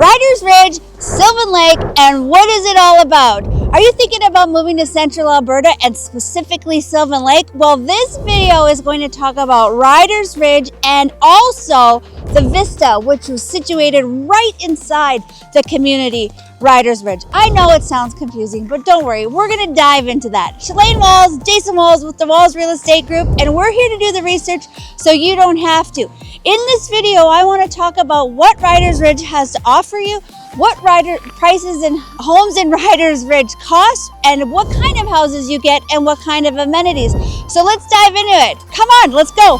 Ryders Ridge, Sylvan Lake, and what is it all about? Are you thinking about moving to Central Alberta and specifically Sylvan Lake? Well, this video is going to talk about Ryders Ridge and also the Vista, which was situated right inside the community Ryders Ridge. I know it sounds confusing, but don't worry, we're going to dive into that. Shalane Walls, Jason Walls with the Walls Real Estate Group, and we're here to do the research so you don't have to. In this video, I want to talk about what Ryders Ridge has to offer you, what prices and homes in Ryders Ridge cost, and what kind of houses you get and what kind of amenities. So let's dive into it. Come on, let's go.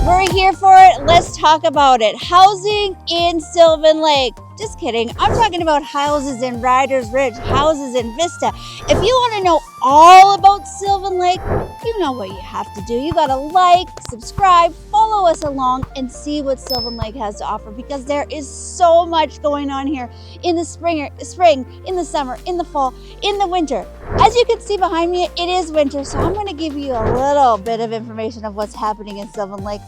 We're here for it. Let's talk about it. Housing in Sylvan Lake. Just kidding. I'm talking about houses in Ryders Ridge, houses in Vista. If you want to know all about Sylvan Lake, you know what you have to do. You got to like, subscribe, follow us along, and see what Sylvan Lake has to offer, because there is so much going on here in the spring, in the summer, in the fall, in the winter. As you can see behind me, it is winter, so I'm going to give you a little bit of information of what's happening in Sylvan Lake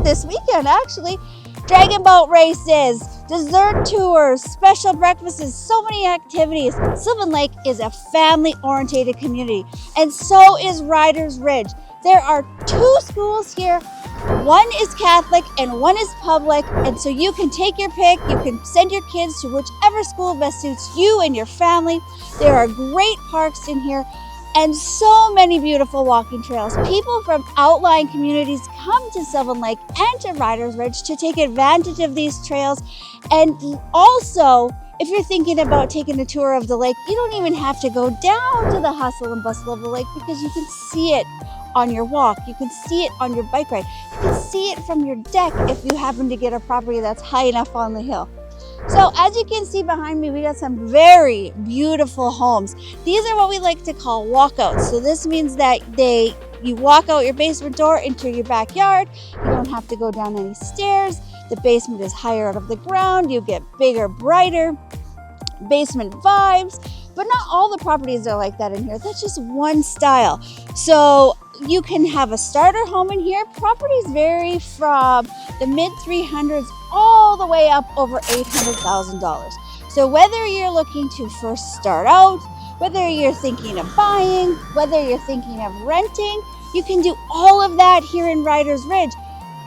this weekend, actually. Dragon boat races, dessert tours, special breakfasts, so many activities. Sylvan Lake is a family-oriented community, and so is Ryders Ridge. There are 2 schools here. One is Catholic and one is public, and so you can take your pick. You can send your kids to whichever school best suits you and your family. There are great parks in here and so many beautiful walking trails. People from outlying communities come to Sylvan Lake and to Ryders Ridge to take advantage of these trails. And also, if you're thinking about taking a tour of the lake, you don't even have to go down to the hustle and bustle of the lake, because you can see it on your walk. You can see it on your bike ride. You can see it from your deck if you happen to get a property that's high enough on the hill. So as you can see behind me, we got some very beautiful homes. These are what we like to call walkouts. So this means that you walk out your basement door into your backyard. You don't have to go down any stairs. The basement is higher out of the ground. You get bigger, brighter basement vibes. But not all the properties are like that in here. That's just one style. So you can have a starter home in here. Properties vary from the mid 300s all the way up over $800,000. So whether you're looking to first start out, whether you're thinking of buying, whether you're thinking of renting, you can do all of that here in Ryders Ridge.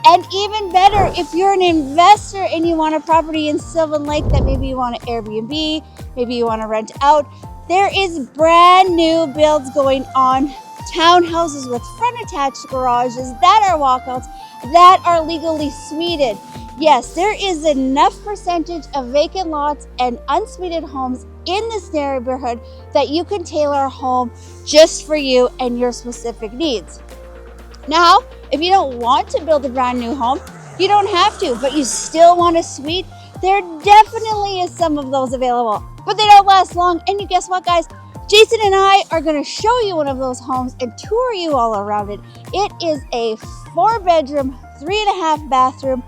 And even better, if you're an investor and you want a property in Sylvan Lake that maybe you want to Airbnb, maybe you want to rent out, there is brand new builds going on. Townhouses with front attached garages that are walkouts, that are legally suited. Yes, there is enough percentage of vacant lots and unsuited homes in this neighborhood that you can tailor a home just for you and your specific needs. Now, if you don't want to build a brand new home, you don't have to, but you still want a suite, there definitely is some of those available, but they don't last long. And you guess what, guys? Jason and I are going to show you one of those homes and tour you all around it. It is a 4-bedroom, 3.5 bathroom,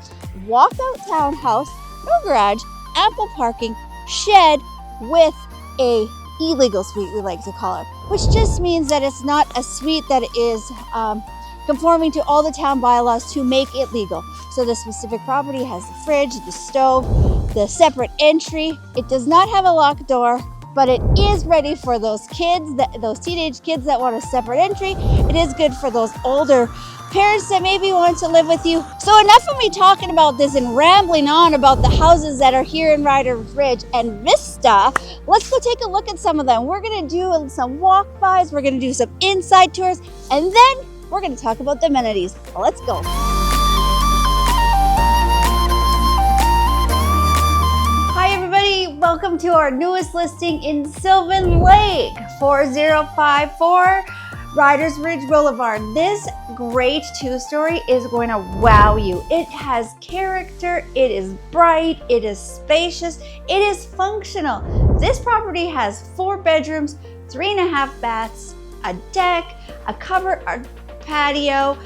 walkout townhouse, no garage, ample parking, shed with a illegal suite, we like to call it, which just means that it's not a suite that is conforming to all the town bylaws to make it legal. So the specific property has the fridge, the stove, the separate entry. It does not have a locked door, but it is ready for those kids, those teenage kids that want a separate entry. It is good for those older parents that maybe want to live with you. So enough of me talking about this and rambling on about the houses that are here in Ryders Ridge and Vista. Let's go take a look at some of them. We're gonna do some walk-bys, we're gonna do some inside tours, and then we're gonna talk about the amenities. Let's go. Hi everybody, welcome to our newest listing in Sylvan Lake, 4054 Ryders Ridge Blvd. This great 2-story is going to wow you. It has character, it is bright, it is spacious, it is functional. This property has 4 bedrooms, 3.5 baths, a deck, a covered patio,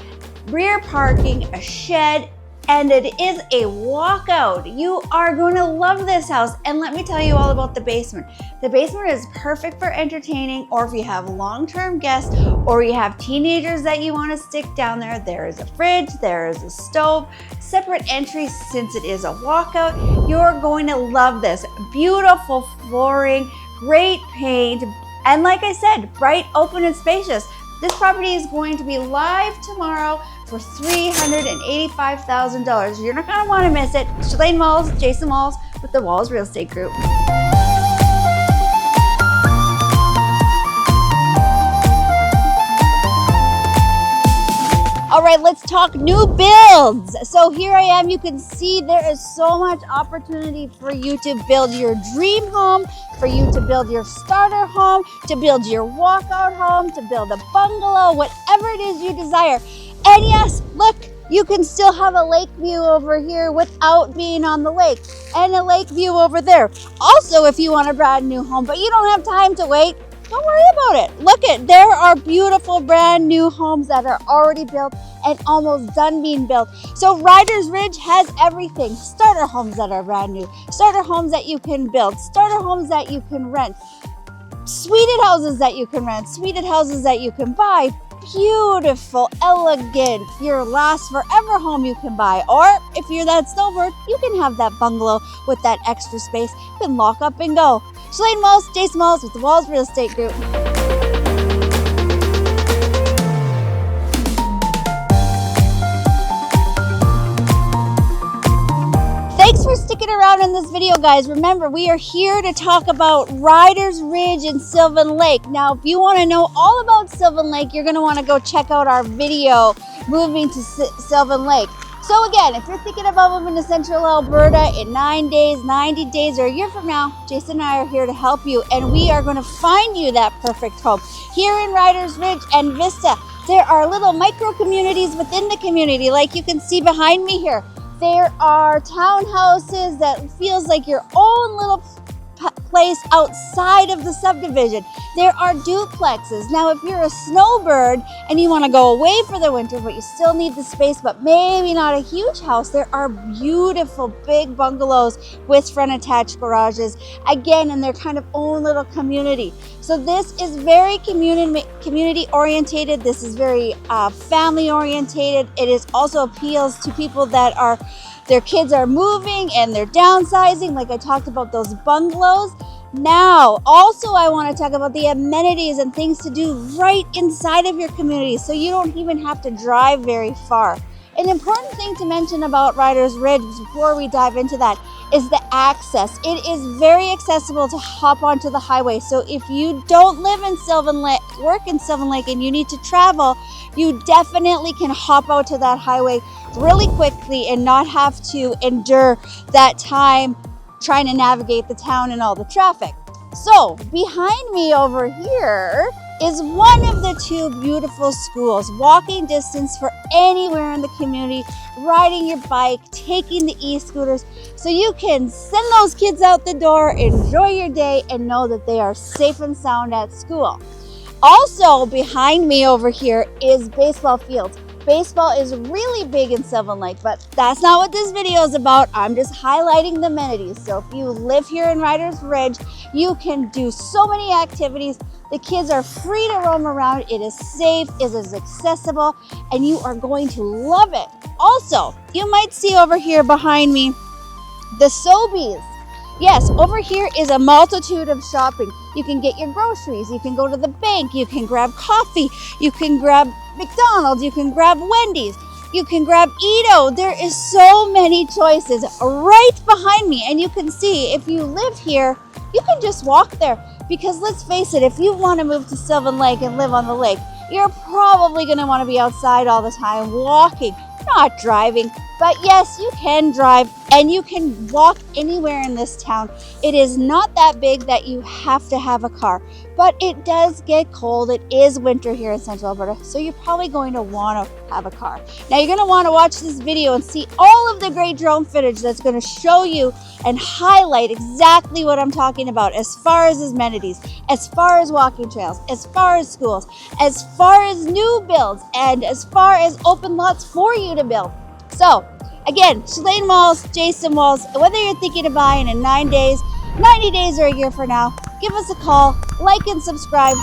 rear parking, a shed, and it is a walkout. You are going to love this house. And let me tell you all about the basement. The basement is perfect for entertaining, or if you have long-term guests or you have teenagers that you want to stick down there. There is a fridge, there is a stove, separate entries since it is a walkout. You're going to love this. Beautiful flooring, great paint, and like I said, bright, open, and spacious. This property is going to be live tomorrow for $385,000. You're not going to want to miss it. Shalane Malls, Jason Malls with the Ryders Real Estate Group. All right, let's talk new builds. So here I am. You can see there is so much opportunity for you to build your dream home, for you to build your starter home, to build your walkout home, to build a bungalow, whatever it is you desire. And yes, look, you can still have a lake view over here without being on the lake, and a lake view over there. Also, if you want a brand new home, but you don't have time to wait, don't worry about it. Look there are beautiful brand new homes that are already built and almost done being built. So Ryders Ridge has everything. Starter homes that are brand new, starter homes that you can build, starter homes that you can rent, suited houses that you can rent, suited houses that you can buy. Beautiful, elegant, your last forever home you can buy. Or if you're that snowbird, you can have that bungalow with that extra space. You can lock up and go. Shalane Malls, Jason Malls with the Ryders Real Estate Group. Thanks for sticking around in this video, guys. Remember, we are here to talk about Ryders Ridge and Sylvan Lake. Now, if you want to know all about Sylvan Lake, you're going to want to go check out our video, Moving to Sylvan Lake. So again, if you're thinking about moving to Central Alberta in 9 days, 90 days, or a year from now, Jason and I are here to help you, and we are going to find you that perfect home. Here in Ryders Ridge and Vista, there are little micro communities within the community, like you can see behind me here. There are townhouses that feels like your own little place outside of the subdivision. There are duplexes. Now, if you're a snowbird and you want to go away for the winter, but you still need the space, but maybe not a huge house, there are beautiful big bungalows with front attached garages, again, in their kind of own little community. So this is very community orientated. This is very family orientated. It is also appeals to people that are their kids are moving and they're downsizing, like I talked about those bungalows. Now, also I want to talk about the amenities and things to do right inside of your community, so you don't even have to drive very far. An important thing to mention about Ryders Ridge before we dive into that is the access. It is very accessible to hop onto the highway. So if you don't live in Sylvan Lake, work in Sylvan Lake, and you need to travel, you definitely can hop out to that highway really quickly and not have to endure that time trying to navigate the town and all the traffic. So behind me over here is one of the two beautiful schools, walking distance for anywhere in the community, riding your bike, taking the e-scooters, so you can send those kids out the door, enjoy your day, and know that they are safe and sound at school. Also behind me over here is baseball fields. Baseball is really big in Sylvan Lake, but that's not what this video is about. I'm just highlighting the amenities. So if you live here in Ryders Ridge, you can do so many activities. The kids are free to roam around. It is safe, it is accessible, and you are going to love it. Also, you might see over here behind me the Sobeys. Yes, over here is a multitude of shopping. You can get your groceries, you can go to the bank, you can grab coffee, you can grab McDonald's, you can grab Wendy's, you can grab Edo. There is so many choices right behind me, and you can see if you live here, you can just walk there. Because let's face it, if you want to move to Sylvan Lake and live on the lake, you're probably going to want to be outside all the time, walking, not driving. But yes, you can drive and you can walk anywhere in this town. It is not that big that you have to have a car, but it does get cold. It is winter here in Central Alberta, so you're probably going to want to have a car. Now you're going to want to watch this video and see all of the great drone footage that's going to show you and highlight exactly what I'm talking about as far as amenities, as far as walking trails, as far as schools, as far as new builds, and as far as open lots for you to build. So Again, Shalane Walls, Jason Walls, whether you're thinking of buying in 9 days, 90 days, or a year from now, give us a call, like and subscribe.